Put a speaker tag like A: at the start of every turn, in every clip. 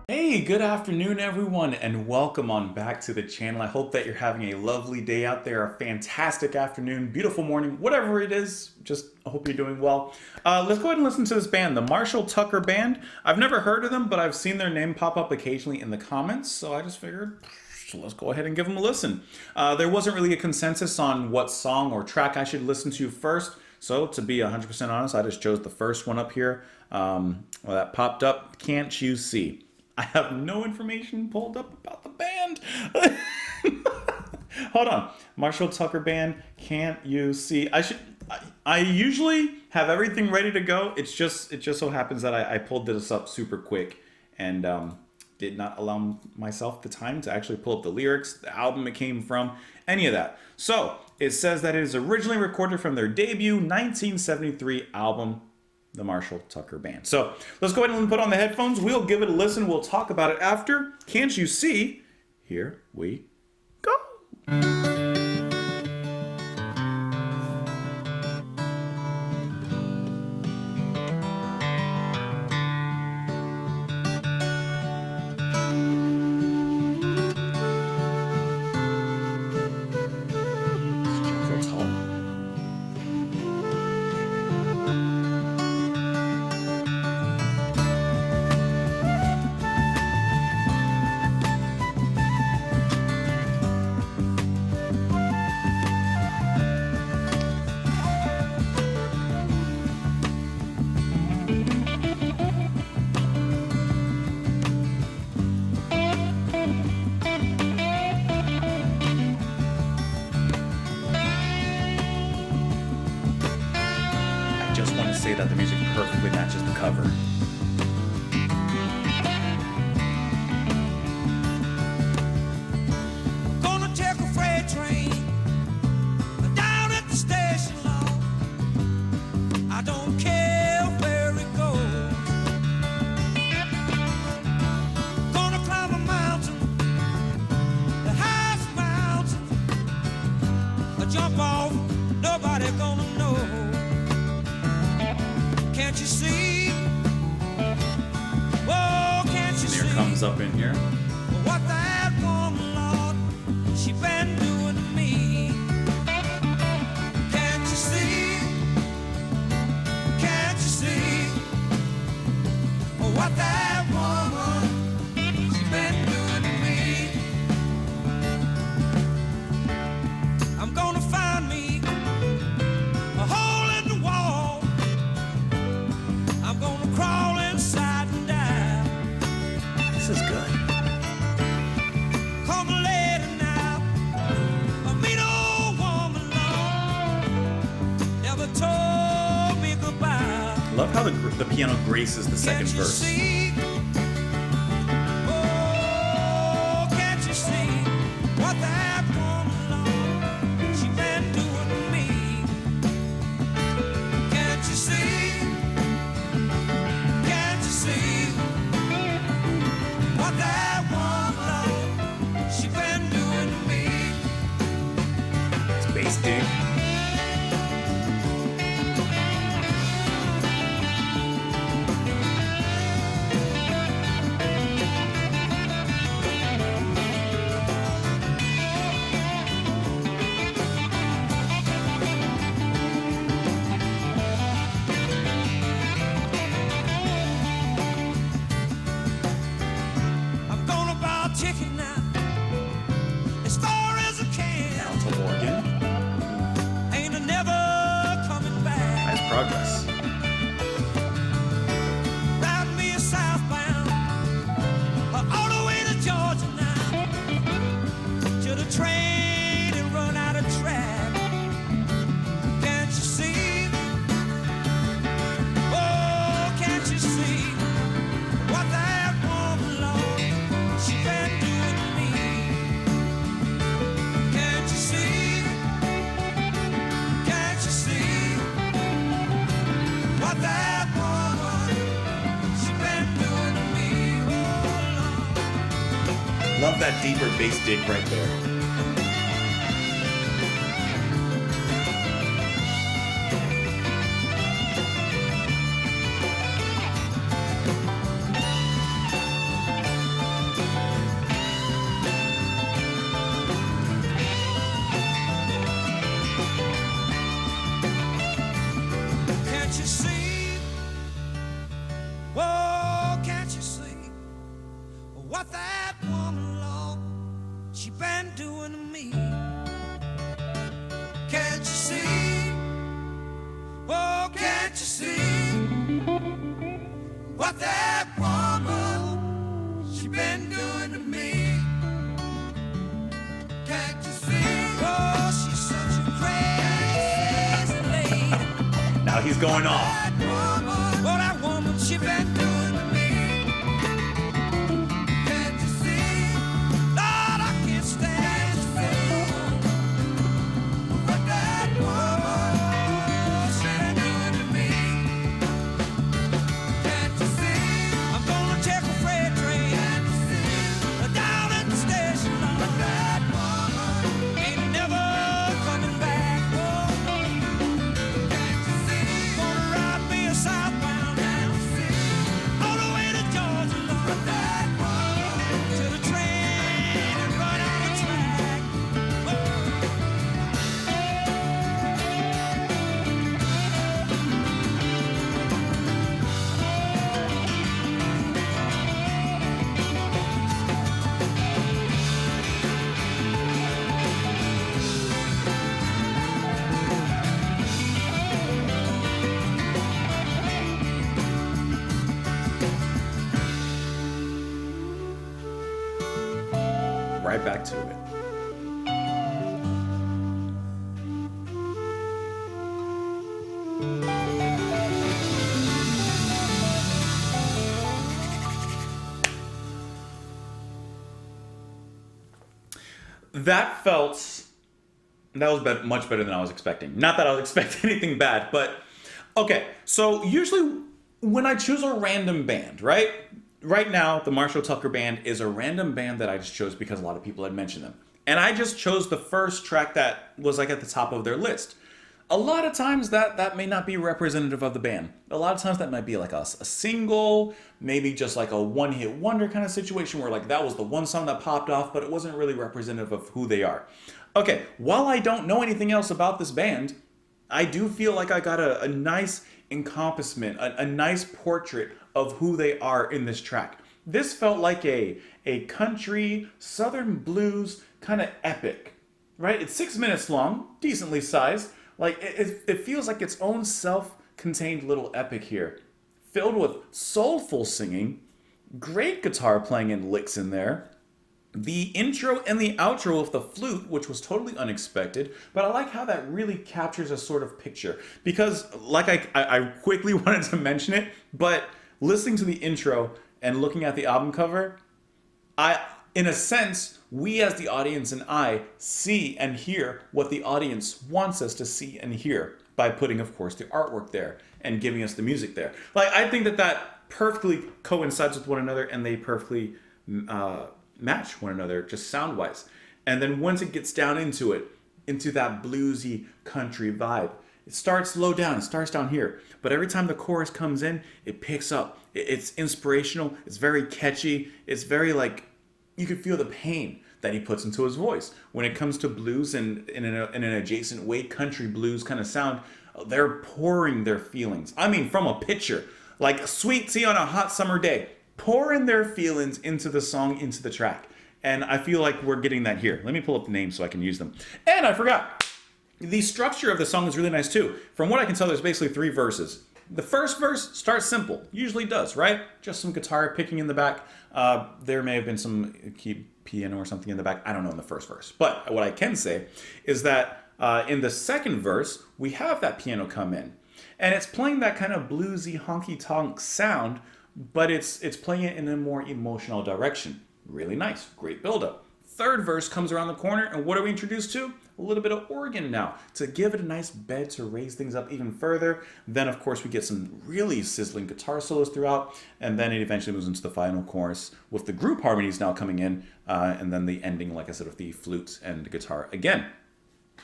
A: Hey, good afternoon, everyone, and welcome on back to the channel. I hope that you're having a lovely day out there, a fantastic afternoon, beautiful morning, whatever it is. Just I hope you're doing well. Let's go ahead and listen to this band, the Marshall Tucker Band. I've never heard of them, but I've seen their name pop up occasionally in the comments, so I just figured, let's go ahead and give them a listen. There wasn't really a consensus on what song or track I should listen to first, so to be 100% honest, I just chose the first one up here. That popped up, Can't You See? I have no information pulled up about the band. Hold on. Marshall Tucker Band, Can't You See? I usually have everything ready to go. It just so happens that I pulled this up super quick and did not allow myself the time to actually pull up the lyrics, the album it came from, any of that. So it says that it is originally recorded from their debut 1973 album, the Marshall Tucker Band. So let's go ahead and put on the headphones. We'll give it a listen. We'll talk about it after. Can't You See? Here we go. Just want to say that the music perfectly matches the cover.
B: Gonna take a freight train down at the station, Lord. I don't care where it goes. Gonna climb a mountain, the highest mountain. I jump off, nobody gonna know. Can't you see? Oh, can't you see?
A: Here comes up in here.
B: What that woman, Lord, she been doing to me. Can't you see? Can't you see? What that woman, she been doing to me. I'm gonna find me a hole in the wall. I'm gonna crawl inside and die.
A: This is good.
B: Come later now, a mean old woman, Lord, never told me goodbye.
A: Love how the piano graces the second
B: Can't you
A: verse.
B: see? Oh, can't you see what that woman, Lord, she been doing to me? Can't you see? Can't you see what that woman, Lord, she been doing to me?
A: It's bass dig.
B: I'm gonna buy a ticket now, as far as I can.
A: Down to Morgan.
B: Ain't I never coming back.
A: Nice progress.
B: Ride me a southbound, all the way to Georgia now, till the train and run out of track. Can't you see? Oh, can't you see what that woman, Lord, she been doing to me? Can't you see? Can't you see what that woman, she been doing to me? Oh, Lord.
A: Love that deeper bass dig right there.
B: you see? Oh, can't you see what that woman, Lord, she been doing to me? Can't you see? Oh, can't you see what that woman, she been doing to me? Can't you see? Oh, she's such a crazy lady.
A: Now he's going off.
B: That woman, oh, that woman, she been doing to me. Can't you see? Lord, I can't stand to see what that woman, she been doing to me. Can't you see? I'm gonna take a freight train. Can't you see? Down at the station. But that woman ain't never coming back. Oh, can't you see? Gonna ride me a southbound. Can't you see? All the way to Georgia. But that woman to the train and run out of track. Oh.
A: Right back to it. That was much better than I was expecting. Not that I was expecting anything bad, but okay. So usually when I choose a random band, right? Right now, the Marshall Tucker Band is a random band that I just chose because a lot of people had mentioned them. And I just chose the first track that was like at the top of their list. A lot of times that may not be representative of the band. A lot of times that might be like a single, maybe just like a one-hit wonder kind of situation where like that was the one song that popped off, but it wasn't really representative of who they are. Okay, while I don't know anything else about this band, I do feel like I got a nice encompassment, a nice portrait of who they are in this track. This felt like a country, southern blues kind of epic, right? It's 6 minutes long, decently sized. Like, it feels like its own self-contained little epic here. Filled with soulful singing, great guitar playing and licks in there. The intro and the outro with the flute, which was totally unexpected, but I like how that really captures a sort of picture. Because, like I quickly wanted to mention it, but listening to the intro and looking at the album cover, in a sense, we as the audience and I see and hear what the audience wants us to see and hear by putting, of course, the artwork there and giving us the music there. Like, I think that perfectly coincides with one another, and they perfectly match one another just sound-wise. And then once it gets down into it, into that bluesy country vibe, it starts low down, it starts down here. But every time the chorus comes in, it picks up. It's inspirational, it's very catchy, it's very like, you can feel the pain that he puts into his voice. When it comes to blues and in an adjacent way, country blues kind of sound, they're pouring their feelings. I mean, from a pitcher, like sweet tea on a hot summer day, pouring their feelings into the song, into the track. And I feel like we're getting that here. Let me pull up the names so I can use them. And I forgot, the structure of the song is really nice too. From what I can tell, there's basically 3 verses. The first verse starts simple, usually does, right? Just some guitar picking in the back. There may have been some piano or something in the back. I don't know in the first verse. But what I can say is that in the second verse, we have that piano come in. And it's playing that kind of bluesy, honky-tonk sound, but it's playing it in a more emotional direction. Really nice, great build-up. Third verse comes around the corner, and what are we introduced to? A little bit of organ now, to give it a nice bed to raise things up even further. Then, of course, we get some really sizzling guitar solos throughout, and then it eventually moves into the final chorus with the group harmonies now coming in, and then the ending, like I said, with the flute and the guitar again.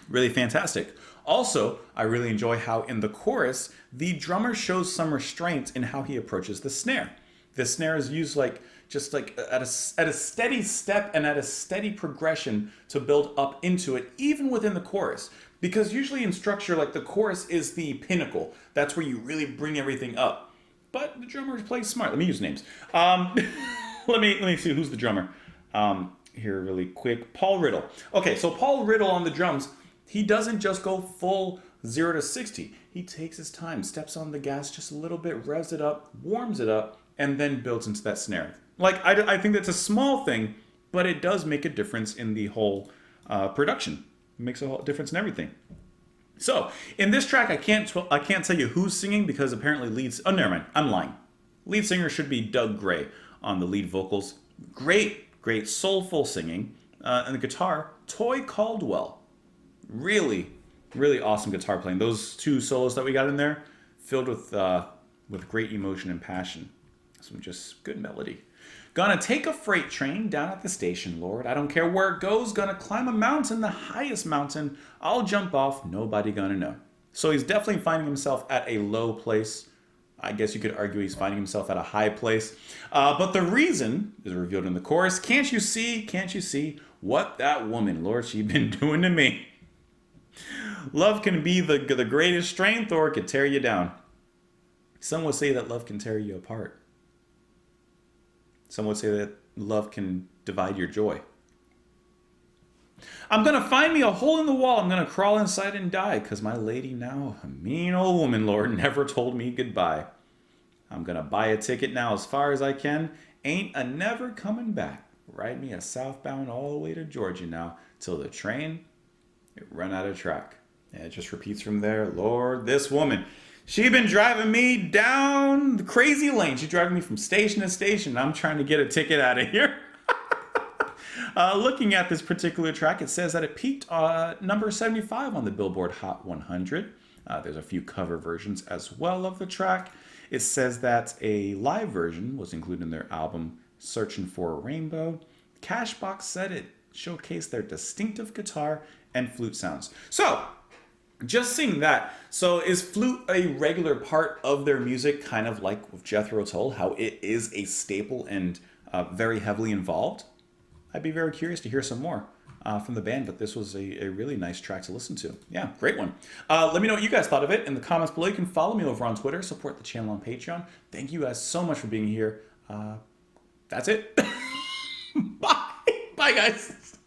A: Really fantastic. Also, I really enjoy how in the chorus, the drummer shows some restraint in how he approaches the snare. The snare is used at a steady step and at a steady progression to build up into it, even within the chorus. Because usually in structure, like the chorus is the pinnacle. That's where you really bring everything up. But the drummer plays smart. Let me use names. Let me see who's the drummer. Here really quick. Paul Riddle. Okay, so Paul Riddle on the drums, he doesn't just go full 0 to 60. He takes his time, steps on the gas just a little bit, revs it up, warms it up, and then builds into that snare. Like, I think that's a small thing, but it does make a difference in the whole production. It makes a whole difference in everything. So, in this track, I can't tell you who's singing because apparently oh, never mind, I'm lying. Lead singer should be Doug Gray on the lead vocals. Great soulful singing. And the guitar, Toy Caldwell. Really awesome guitar playing. Those two solos that we got in there, filled with great emotion and passion. Some just good melody. Gonna take a freight train down at the station, Lord. I don't care where it goes. Gonna climb a mountain, the highest mountain. I'll jump off, nobody gonna know. So he's definitely finding himself at a low place. I guess you could argue he's finding himself at a high place. But the reason is revealed in the chorus. Can't you see what that woman, Lord, she been doing to me? Love can be the greatest strength or it could tear you down. Some would say that love can tear you apart. Some would say that love can divide your joy. I'm going to find me a hole in the wall. I'm going to crawl inside and die because my lady now, a mean old woman, Lord, never told me goodbye. I'm going to buy a ticket now as far as I can. Ain't a never coming back. Ride me a southbound all the way to Georgia now till the train, it run out of track. And it just repeats from there. Lord, this woman, she been driving me down the crazy lane. She's driving me from station to station. I'm trying to get a ticket out of here. Looking at this particular track, it says that it peaked number 75 on the Billboard Hot 100. There's a few cover versions as well of the track. It says that a live version was included in their album Searching for a Rainbow. Cashbox said it showcased their distinctive guitar and flute sounds. So, just seeing that. So is flute a regular part of their music, kind of like with Jethro Tull, how it is a staple and very heavily involved? I'd be very curious to hear some more from the band, but this was a really nice track to listen to. Yeah, great one. Let me know what you guys thought of it in the comments below. You can follow me over on Twitter, support the channel on Patreon. Thank you guys so much for being here. That's it. Bye. Bye, guys.